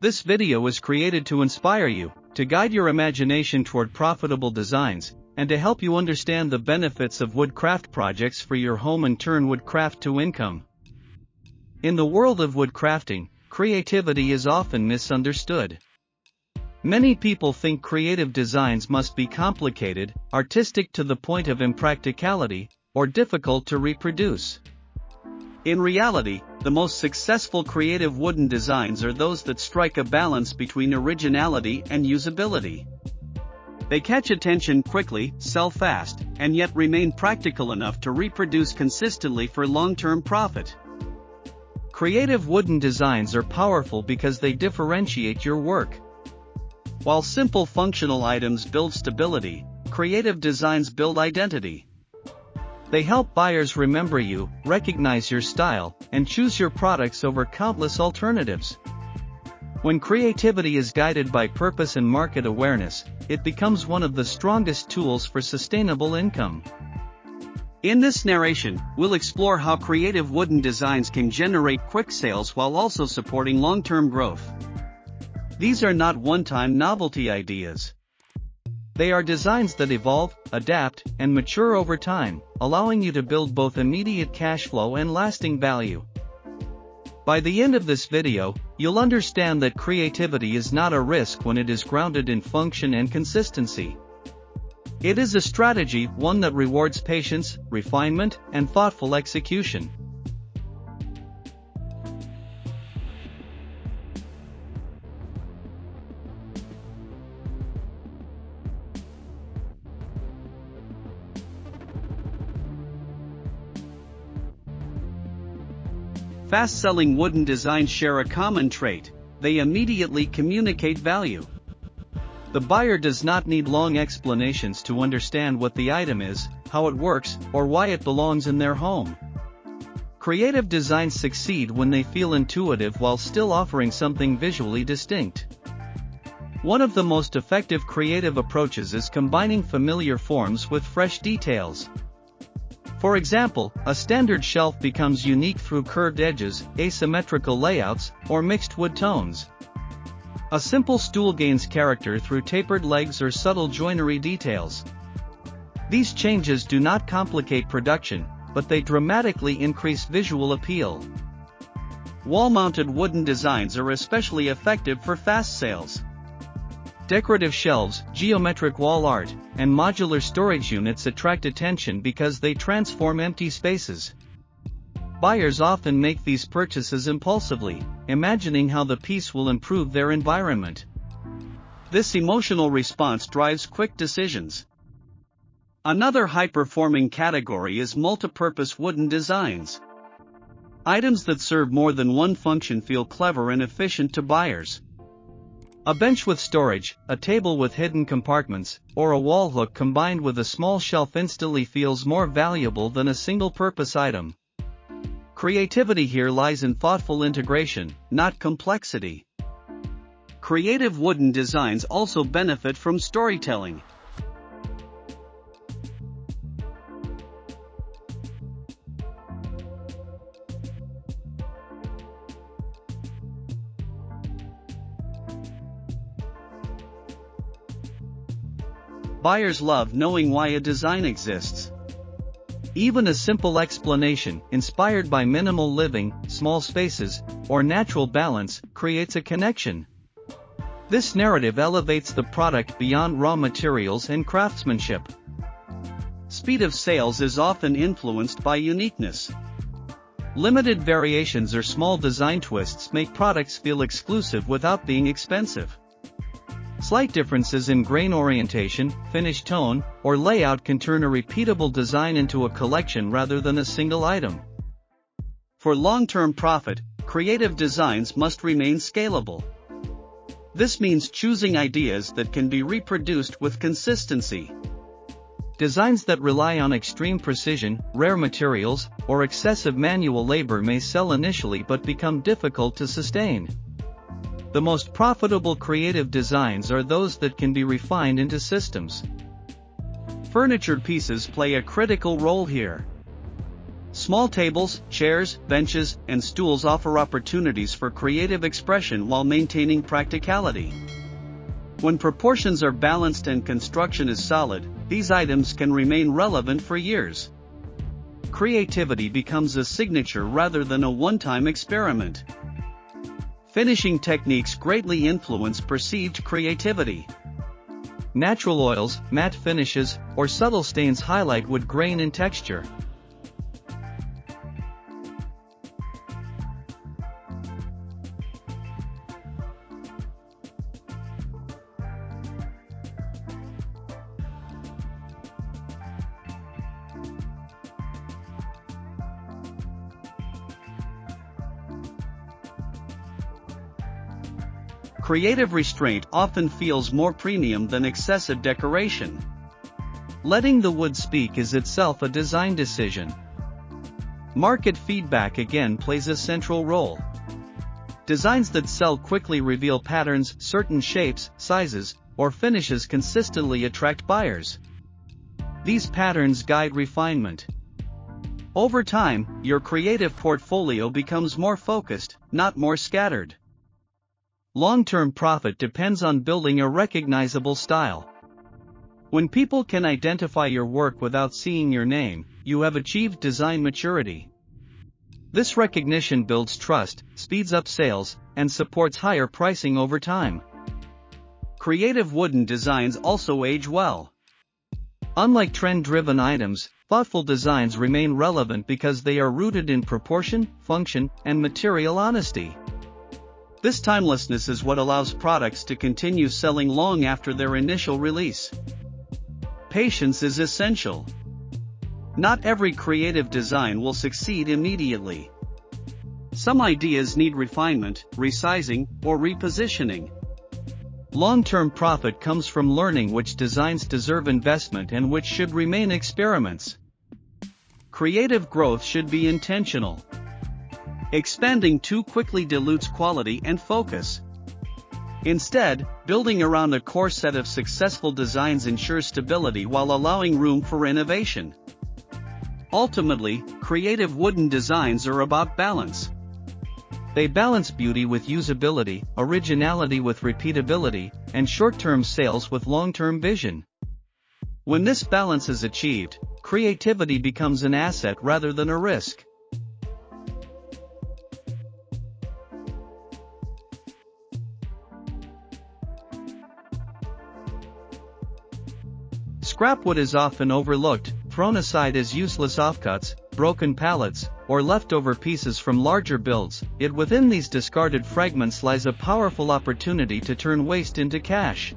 This video is created to inspire you, to guide your imagination toward profitable designs, and to help you understand the benefits of woodcraft projects for your home and turn woodcraft to income. In the world of woodcrafting, creativity is often misunderstood. Many people think creative designs must be complicated, artistic to the point of impracticality, or difficult to reproduce. In reality, the most successful creative wooden designs are those that strike a balance between originality and usability. They catch attention quickly, sell fast, and yet remain practical enough to reproduce consistently for long-term profit. Creative wooden designs are powerful because they differentiate your work. While simple functional items build stability, creative designs build identity. They help buyers remember you, recognize your style, and choose your products over countless alternatives. When creativity is guided by purpose and market awareness, it becomes one of the strongest tools for sustainable income. In this narration, we'll explore how creative wooden designs can generate quick sales while also supporting long-term growth. These are not one-time novelty ideas. They are designs that evolve, adapt, and mature over time, allowing you to build both immediate cash flow and lasting value. By the end of this video, you'll understand that creativity is not a risk when it is grounded in function and consistency. It is a strategy, one that rewards patience, refinement, and thoughtful execution. Fast-selling wooden designs share a common trait: they immediately communicate value. The buyer does not need long explanations to understand what the item is, how it works, or why it belongs in their home. Creative designs succeed when they feel intuitive while still offering something visually distinct. One of the most effective creative approaches is combining familiar forms with fresh details. For example, a standard shelf becomes unique through curved edges, asymmetrical layouts, or mixed wood tones. A simple stool gains character through tapered legs or subtle joinery details. These changes do not complicate production, but they dramatically increase visual appeal. Wall-mounted wooden designs are especially effective for fast sales. Decorative shelves, geometric wall art, and modular storage units attract attention because they transform empty spaces. Buyers often make these purchases impulsively, imagining how the piece will improve their environment. This emotional response drives quick decisions. Another high-performing category is multipurpose wooden designs. Items that serve more than one function feel clever and efficient to buyers. A bench with storage, a table with hidden compartments, or a wall hook combined with a small shelf instantly feels more valuable than a single-purpose item. Creativity here lies in thoughtful integration, not complexity. Creative wooden designs also benefit from storytelling. Buyers love knowing why a design exists. Even a simple explanation, inspired by minimal living, small spaces, or natural balance, creates a connection. This narrative elevates the product beyond raw materials and craftsmanship. Speed of sales is often influenced by uniqueness. Limited variations or small design twists make products feel exclusive without being expensive. Slight differences in grain orientation, finish tone, or layout can turn a repeatable design into a collection rather than a single item. For long-term profit, creative designs must remain scalable. This means choosing ideas that can be reproduced with consistency. Designs that rely on extreme precision, rare materials, or excessive manual labor may sell initially but become difficult to sustain. The most profitable creative designs are those that can be refined into systems. Furniture pieces play a critical role here. Small tables, chairs, benches, and stools offer opportunities for creative expression while maintaining practicality. When proportions are balanced and construction is solid, these items can remain relevant for years. Creativity becomes a signature rather than a one-time experiment. Finishing techniques greatly influence perceived creativity. Natural oils, matte finishes, or subtle stains highlight wood grain and texture. Creative restraint often feels more premium than excessive decoration. Letting the wood speak is itself a design decision. Market feedback again plays a central role. Designs that sell quickly reveal patterns, certain shapes, sizes, or finishes consistently attract buyers. These patterns guide refinement. Over time, your creative portfolio becomes more focused, not more scattered. Long-term profit depends on building a recognizable style. When people can identify your work without seeing your name, you have achieved design maturity. This recognition builds trust, speeds up sales, and supports higher pricing over time. Creative wooden designs also age well. Unlike trend-driven items, thoughtful designs remain relevant because they are rooted in proportion, function, and material honesty. This timelessness is what allows products to continue selling long after their initial release. Patience is essential. Not every creative design will succeed immediately. Some ideas need refinement, resizing, or repositioning. Long-term profit comes from learning which designs deserve investment and which should remain experiments. Creative growth should be intentional. Expanding too quickly dilutes quality and focus. Instead, building around a core set of successful designs ensures stability while allowing room for innovation. Ultimately, creative wooden designs are about balance. They balance beauty with usability, originality with repeatability, and short-term sales with long-term vision. When this balance is achieved, creativity becomes an asset rather than a risk. Scrap wood is often overlooked, thrown aside as useless offcuts, broken pallets, or leftover pieces from larger builds, yet within these discarded fragments lies a powerful opportunity to turn waste into cash.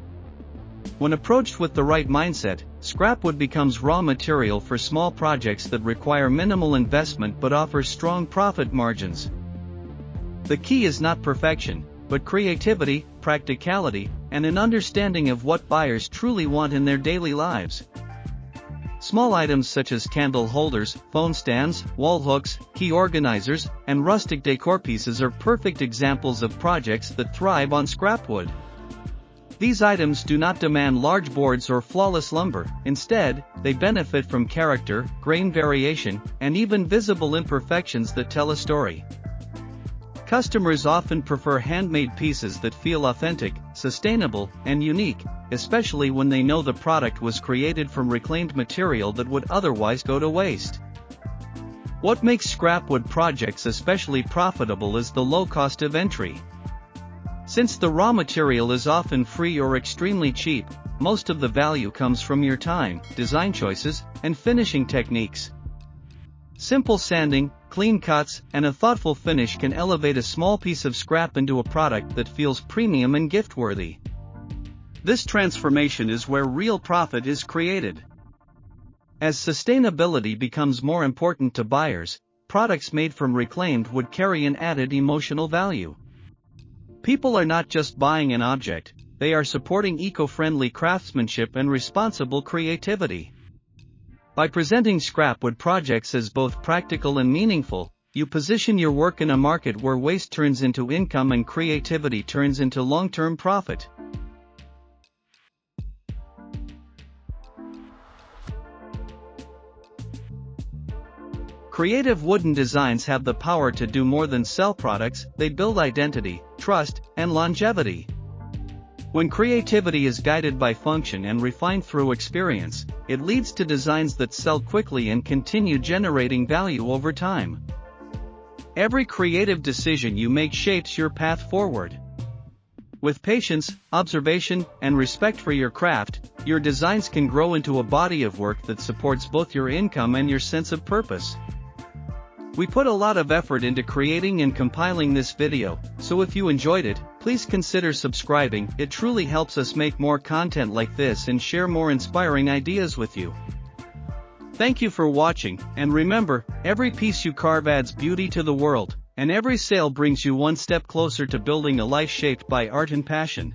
When approached with the right mindset, scrap wood becomes raw material for small projects that require minimal investment but offer strong profit margins. The key is not perfection, but creativity, practicality, and an understanding of what buyers truly want in their daily lives. Small items such as candle holders, phone stands, wall hooks, key organizers, and rustic decor pieces are perfect examples of projects that thrive on scrap wood. These items do not demand large boards or flawless lumber. Instead, they benefit from character, grain variation, and even visible imperfections that tell a story. Customers often prefer handmade pieces that feel authentic, sustainable, and unique, especially when they know the product was created from reclaimed material that would otherwise go to waste. What makes scrap wood projects especially profitable is the low cost of entry. Since the raw material is often free or extremely cheap, most of the value comes from your time, design choices, and finishing techniques. Simple sanding, clean cuts, and a thoughtful finish can elevate a small piece of scrap into a product that feels premium and gift-worthy. This transformation is where real profit is created. As sustainability becomes more important to buyers, products made from reclaimed wood carry an added emotional value. People are not just buying an object, they are supporting eco-friendly craftsmanship and responsible creativity. By presenting scrap wood projects as both practical and meaningful, you position your work in a market where waste turns into income and creativity turns into long-term profit. Creative wooden designs have the power to do more than sell products, they build identity, trust, and longevity. When creativity is guided by function and refined through experience, it leads to designs that sell quickly and continue generating value over time. Every creative decision you make shapes your path forward. With patience, observation, and respect for your craft, your designs can grow into a body of work that supports both your income and your sense of purpose. We put a lot of effort into creating and compiling this video, so if you enjoyed it, please consider subscribing. It truly helps us make more content like this and share more inspiring ideas with you. Thank you for watching, and remember, every piece you carve adds beauty to the world, and every sale brings you one step closer to building a life shaped by art and passion.